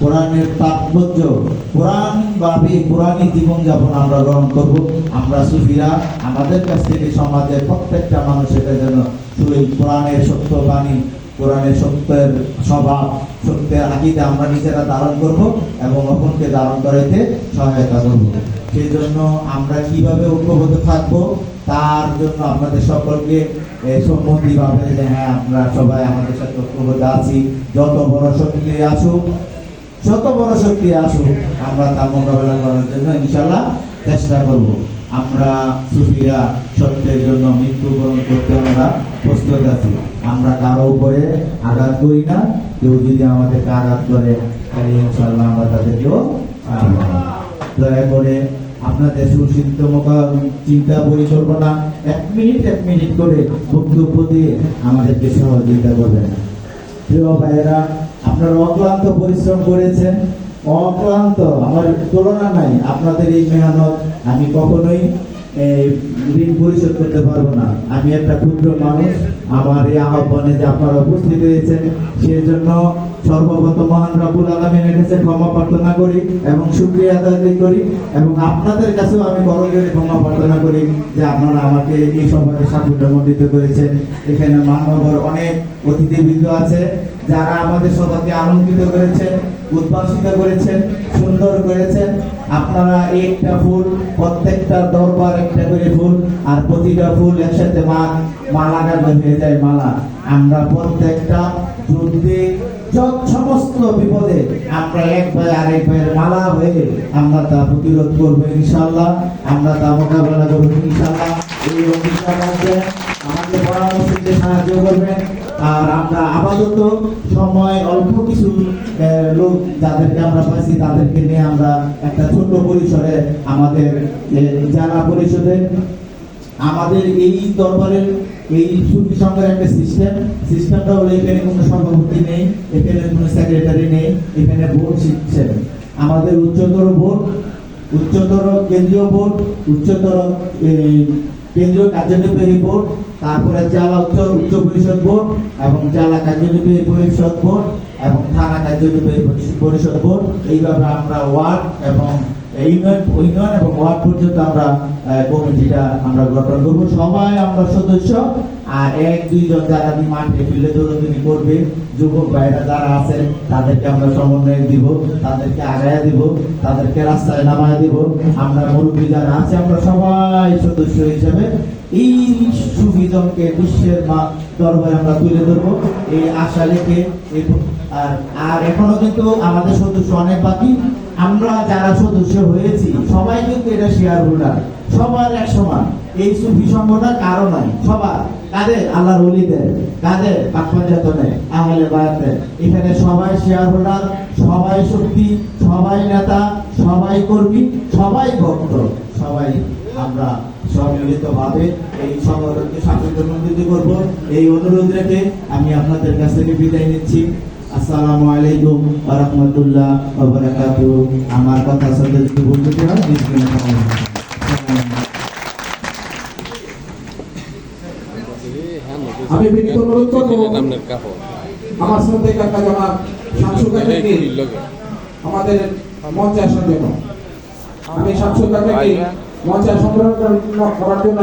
কোরআনের তাৎপর্য, কোরআনী জীবনযাপন আমরা গ্রহণ করব। আমরা সুফিরা আমাদের কাছ থেকে সমাজের প্রত্যেকটা মানুষের যেন সেই কোরআনের সত্য বাণী, কোরআনের সত্যের স্বভাব, সত্যের আকীদা আমরা নিজেরা ধারণ করব এবং অপরকে ধারণ করাইতে সহায়তা করব। সেই জন্য আমরা কিভাবে ঐক্যবদ্ধ থাকবো তার জন্য আপনাদের সকলকে সম্মতি ভাবে যে হ্যাঁ আমরা সবাই আমাদের সাথে ঐক্যবদ্ধ আছি। যত বড় শক্তি আসুক আমরা তার মোকাবেলা করার জন্য ইনশাল্লাহ চেষ্টা করব। আমরা সুফিরা সত্যের জন্য মৃত্যুবরণ করতে আমরা প্রস্তুত আছি। আমরা কারো উপরে আঘাত করি না, কেউ যদি আমাদেরকে আঘাত করে তাহলে ইনশাল্লাহ আমরা তাদেরকেও দয়া করে আপনাদের সুচিন্তিত চিন্তা পরিকল্পনা এক মিনিট করে বক্তব্য দিয়ে আমাদেরকে সহযোগিতা করবেন। প্রিয় ভাইয়েরা, আপনারা অক্লান্ত পরিশ্রম করেছেন, অক্লান্ত, আমার তুলনা নাই। আপনাদের এই মেহনত আমি কখনোই ঋণ পরিশোধ করতে পারবো না। আমি একটা ক্ষুদ্র মানুষ, আমার এই আহ্বানে যে আপনারা উপস্থিত হয়েছেন সেই জন্য সর্বপ্রথম মহান রব্বুল আলামিনের কাছে ক্ষমা প্রার্থনা করি এবং শুকরিয়া আদায় করি এবং আপনাদের কাছেও আমি করজোড়ে ক্ষমা প্রার্থনা করি যে আপনারা আমাকে এই সভায় সাফল্যমণ্ডিত করেছেন। এখানে মানবর অনেক অতিথিবৃন্দ আছে যারা আমাদের সভাকে আনন্দিত করেছেন, উদ্ভাসিত করেছেন, সুন্দর করেছেন। আপনারা একটা ফুল, প্রত্যেকটা দরবার একটা করে ফুল, আর প্রতিটা ফুল একসাথে মালাগান হয়ে যায় মালা। আমরা প্রত্যেকটা যুদ্ধে সমস্ত বিপদে আমরা এক ভাই আরেক ভাইয়ের মালা হয়ে আমরা তা প্রতিরোধ করবো ইনশাল্লাহ, আমরা তা মোকাবেলা করবো ইনশাল্লাহ। এই অভিজ্ঞতা আমাকে পরামর্শ দিতে সাহায্য করবেন। আর আমরা আপাতত সময় অল্প কিছু লোক যাদেরকে আমরা পাইছি তাদেরকে নিয়ে আমরা একটা ছোট পরিসরে আমাদের জেলা পরিষদে আমাদের এই দরবারের এই সুফি সংঘের একটা সিস্টেমটা হলো এখানে কোনো সভাপতি নেই, এখানে কোনো সেক্রেটারি নেই, এখানে বোর্ড শিখছে। আমাদের উচ্চতর কেন্দ্রীয় বোর্ড, উচ্চতর কেন্দ্রীয় কার্যনির্বাহী বোর্ড, তারপরে জেলা উচ্চ পরিষদ বোর্ড এবং জেলা কার্যনির্বাহী পরিষদ বোর্ড এবং থানা কার্যনির্বাহী পরিষদ বোর্ড। এইভাবে আমরা ওয়ার্ড এবং ইউনিয়ন এবং ওয়ার্ড পর্যন্ত আমরা কমিটিটা আমরা গঠন করবো। সবাই আমরা সদস্য, আর এক দুইজন যারা মাঠে ফিল্ডে দৌড়াদৌড়ি করবে, যুবক ভাইরা যারা আছেন তাদেরকে আমরা সমন্বয় দিব, তাদেরকে আগায় দিব, তাদেরকে রাস্তায় নামায় দিব। আমরা মুরব্বী যারা আছে আমরা সবাই সদস্য হিসেবে এই সুবিধকে বিশ্বের দরবারে আমরা তুলে ধরবো এই আশা রেখে। আর এখনো কিন্তু আমাদের সদস্য অনেক বাকি। আমরা যারা সদস্য হয়েছি সবাই কিন্তু এটা শেয়ার হোল্ডার, সবার এক সমান। এই সুফি সংগঠন কারো নাই, সবার। কাদের? আল্লাহর ওলিদের, কাদের? পাকপাঞ্জাতনের, আহলে বায়াতের। এখানে সবাই শেয়ার হোল্ডার, সবাই শক্তি, সবাই নেতা, সবাই কর্মী, সবাই ভক্ত, সবাই আমরা সম্মিলিতভাবে এই সংগঠনকে সাফল্যমণ্ডিত করব। এই অনুরোধ রেখে আমি আপনাদের কাছ থেকে বিদায় নিচ্ছি। আসসালামু আলাইকুম ওয়া রাহমাতুল্লাহ ওয়া বারাকাতুহু। আমার কথা শুনতে যদি ভুল ত্রুটি হয় আমি বিনীত অনুরোধ করব আমার শ্রদ্ধেয় কাকা জনাব শামসুল কাকাকে আমাদের মঞ্চে আসার জন্য। আমি শামসুল কাকাকে মঞ্চে আসন করার জন্য